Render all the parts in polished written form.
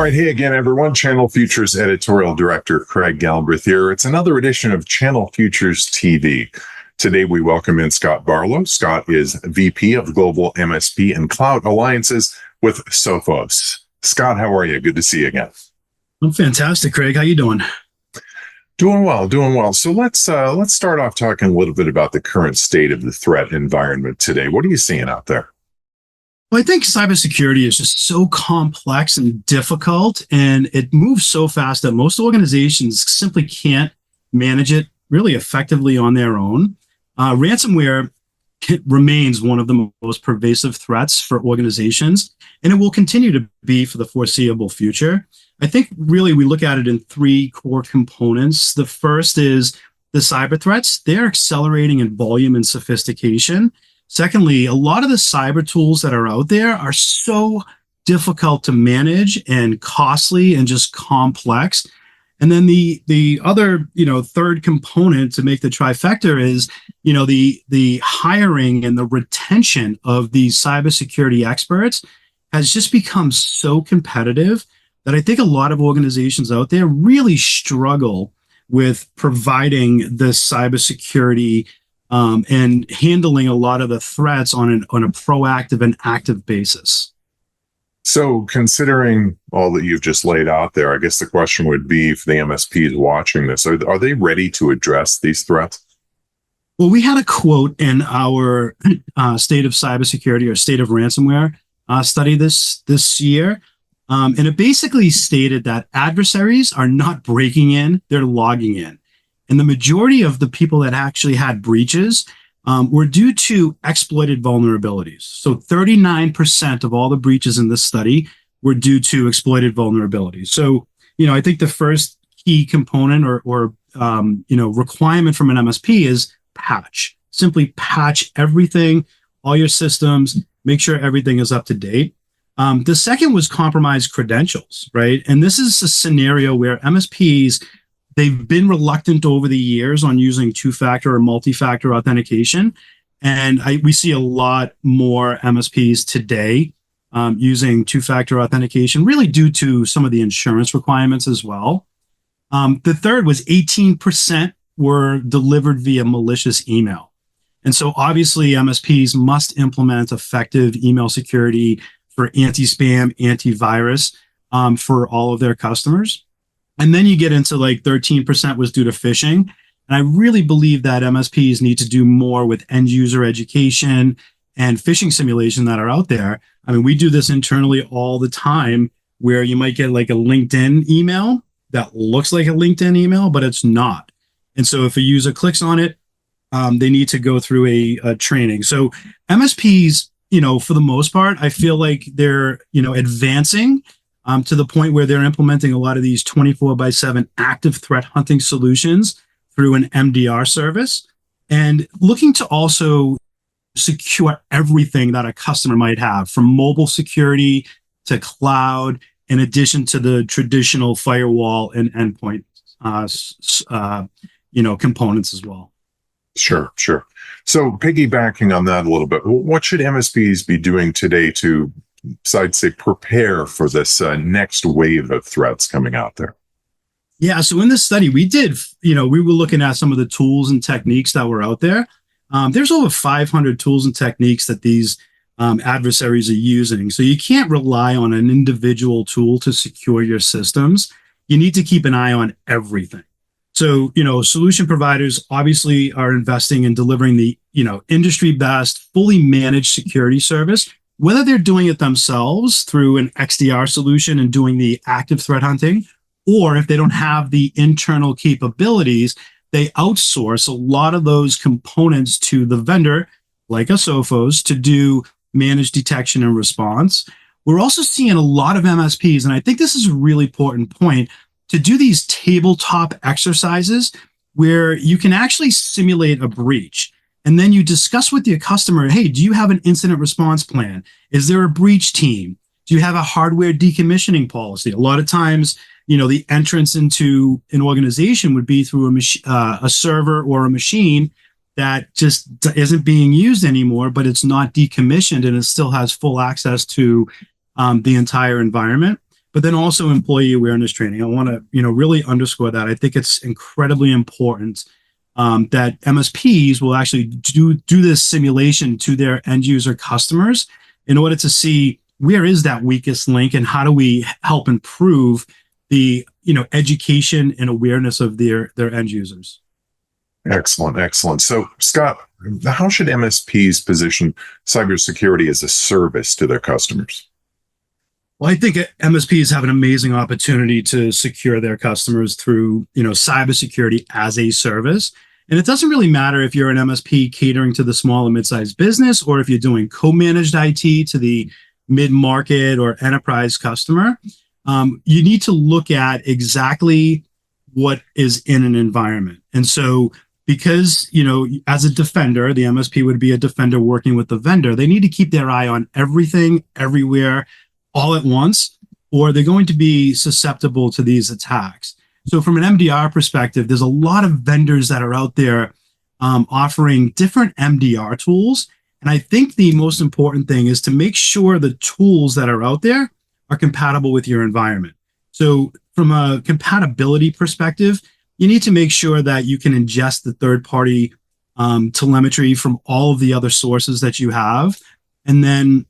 All right, hey again, everyone. Channel Futures Editorial Director Craig Galbraith here. It's another edition of Channel Futures TV. Today, we welcome in Scott Barlow. Scott is VP of Global MSP and Cloud Alliances with Sophos. Scott, how are you? Good to see you again. I'm fantastic, Craig. How you doing? Doing well, doing well. So let's start off talking a little bit about the current state of the threat environment today. What are you seeing out there? Well, I think cybersecurity is just so complex and difficult, and it moves so fast that most organizations simply can't manage it really effectively on their own. Ransomware remains one of the most pervasive threats for organizations, and it will continue to be for the foreseeable future. I think really we look at it in three core components. The first is the cyber threats. They're accelerating in volume and sophistication. Secondly, a lot of the cyber tools that are out there are so difficult to manage and costly and just complex. And then the other, third component to make the trifecta is, the hiring and the retention of these cybersecurity experts has just become so competitive that I think a lot of organizations out there really struggle with providing the cybersecurity and handling a lot of the threats on a proactive and active basis. So considering all that you've just laid out there, I guess the question would be for the MSPs watching this, are they ready to address these threats? Well, we had a quote in our state of cybersecurity or state of ransomware study this year. And it basically stated that adversaries are not breaking in, they're logging in. And the majority of the people that actually had breaches were due to exploited vulnerabilities. So 39% of all the breaches in this study were due to exploited vulnerabilities. So, I think the first key component or requirement from an MSP is patch. Simply patch everything, all your systems, make sure everything is up to date. The second was compromised credentials, right? And this is a scenario where MSPs, they've been reluctant over the years on using two-factor or multi-factor authentication. And we see a lot more MSPs today using two-factor authentication, really due to some of the insurance requirements as well. The third was 18% were delivered via malicious email. And so obviously MSPs must implement effective email security for anti-spam, antivirus for all of their customers. And then you get into 13% was due to phishing. And I really believe that MSPs need to do more with end user education and phishing simulation that are out there. I mean, we do this internally all the time where you might get a LinkedIn email that looks like a LinkedIn email, but it's not. And so if a user clicks on it, they need to go through a training. So MSPs, for the most part, I feel like they're, advancing to the point where they're implementing a lot of these 24/7 active threat hunting solutions through an MDR service and looking to also secure everything that a customer might have, from mobile security to cloud, in addition to the traditional firewall and endpoint, components as well. Sure. So piggybacking on that a little bit, what should MSPs be doing today to, I'd say, prepare for this next wave of threats coming out there? Yeah. So in this study, we were looking at some of the tools and techniques that were out there. There's over 500 tools and techniques that these adversaries are using. So you can't rely on an individual tool to secure your systems. You need to keep an eye on everything. So, solution providers obviously are investing in delivering the, industry best, fully managed security service, whether they're doing it themselves through an XDR solution and doing the active threat hunting, or if they don't have the internal capabilities, they outsource a lot of those components to the vendor, like a Sophos, to do managed detection and response. We're also seeing a lot of MSPs, and I think this is a really important point, to do these tabletop exercises where you can actually simulate a breach. And then you discuss with your customer, hey, do you have an incident response plan? Is there a breach team? Do you have a hardware decommissioning policy? A lot of times, the entrance into an organization would be through a server or a machine that just isn't being used anymore, but it's not decommissioned and it still has full access to the entire environment. but then also employee awareness training. I want to, really underscore that. I think it's incredibly important that MSPs will actually do this simulation to their end user customers in order to see where is that weakest link and how do we help improve the education and awareness of their end users. Excellent, excellent. So, Scott, how should MSPs position cybersecurity as a service to their customers? Well, I think MSPs have an amazing opportunity to secure their customers through, cybersecurity as a service. And it doesn't really matter if you're an MSP catering to the small and mid-sized business, or if you're doing co-managed IT to the mid-market or enterprise customer. You need to look at exactly what is in an environment. And so because, as a defender, the MSP would be a defender working with the vendor, they need to keep their eye on everything, everywhere, all at once, or they're going to be susceptible to these attacks. So from an MDR perspective, there's a lot of vendors that are out there offering different MDR tools. And I think the most important thing is to make sure the tools that are out there are compatible with your environment. So from a compatibility perspective, you need to make sure that you can ingest the third-party telemetry from all of the other sources that you have, and then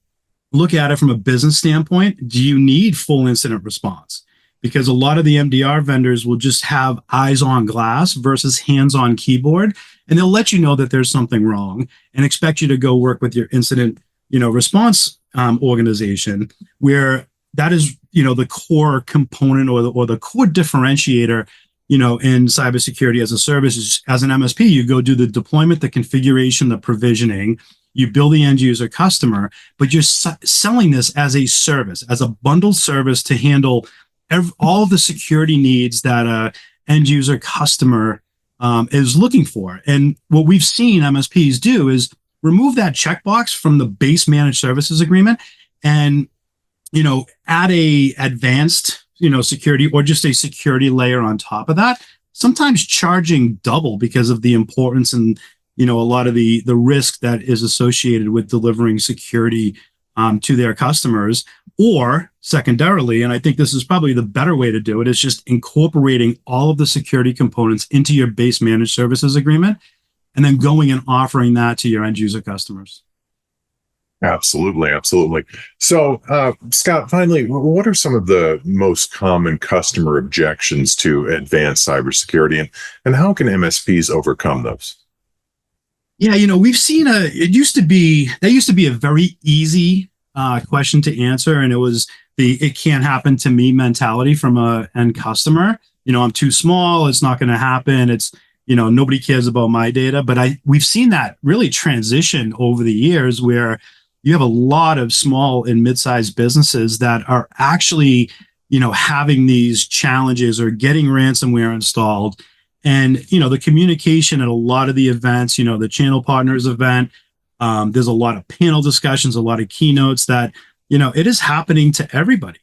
look at it from a business standpoint. Do you need full incident response? Because a lot of the MDR vendors will just have eyes on glass versus hands on keyboard, and they'll let you know that there's something wrong and expect you to go work with your incident, response organization, where that is, the core component or the core differentiator, in cybersecurity as a service. Is, as an MSP, you go do the deployment, the configuration, the provisioning. You build the end user customer, but you're selling this as a service, as a bundled service to handle all of the security needs that a end user customer is looking for. And what we've seen MSPs do is remove that checkbox from the base managed services agreement and, add a advanced, security or just a security layer on top of that, sometimes charging double because of the importance and, a lot of the risk that is associated with delivering security to their customers. Or secondarily, and I think this is probably the better way to do it, is just incorporating all of the security components into your base managed services agreement and then going and offering that to your end user customers. Absolutely, absolutely. So, Scott, finally, what are some of the most common customer objections to advanced cybersecurity, and how can MSPs overcome those? Yeah, we've seen that used to be a very easy question to answer, and it was the "it can't happen to me" mentality from a end customer. I'm too small, it's not going to happen. It's nobody cares about my data. But we've seen that really transition over the years, where you have a lot of small and mid-sized businesses that are actually having these challenges or getting ransomware installed. And, the communication at a lot of the events, the channel partners event, there's a lot of panel discussions, a lot of keynotes that, it is happening to everybody.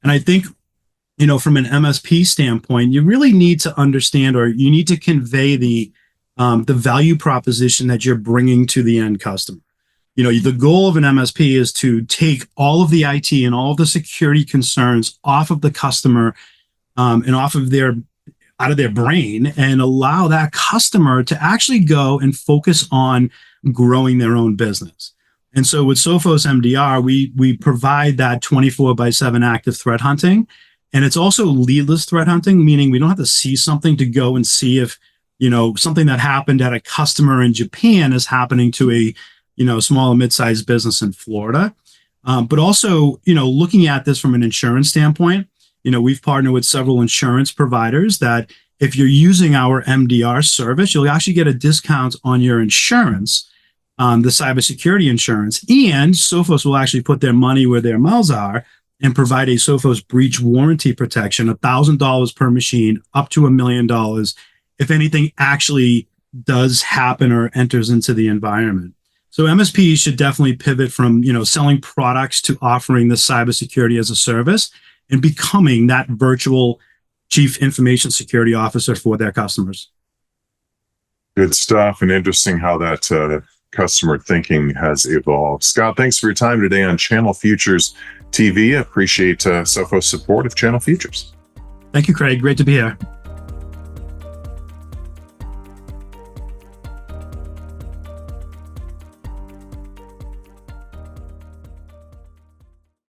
And I think, from an MSP standpoint, you really need to understand, or you need to convey the value proposition that you're bringing to the end customer. The goal of an MSP is to take all of the IT and all of the security concerns off of the customer and out of their brain, and allow that customer to actually go and focus on growing their own business. And so with Sophos MDR, we provide that 24/7 active threat hunting. And it's also leadless threat hunting, meaning we don't have to see something to go and see if, something that happened at a customer in Japan is happening to a, small and mid-sized business in Florida. But also, looking at this from an insurance standpoint, we've partnered with several insurance providers that if you're using our MDR service, you'll actually get a discount on your insurance, the cybersecurity insurance, and Sophos will actually put their money where their mouths are and provide a Sophos breach warranty protection, $1,000 per machine, up to $1 million, if anything actually does happen or enters into the environment. So MSPs should definitely pivot from, selling products to offering the cybersecurity as a service and becoming that virtual chief information security officer for their customers. Good stuff, and interesting how that customer thinking has evolved. Scott, thanks for your time today on Channel Futures TV. Appreciate Sophos support of Channel Futures. Thank you, Craig. Great to be here.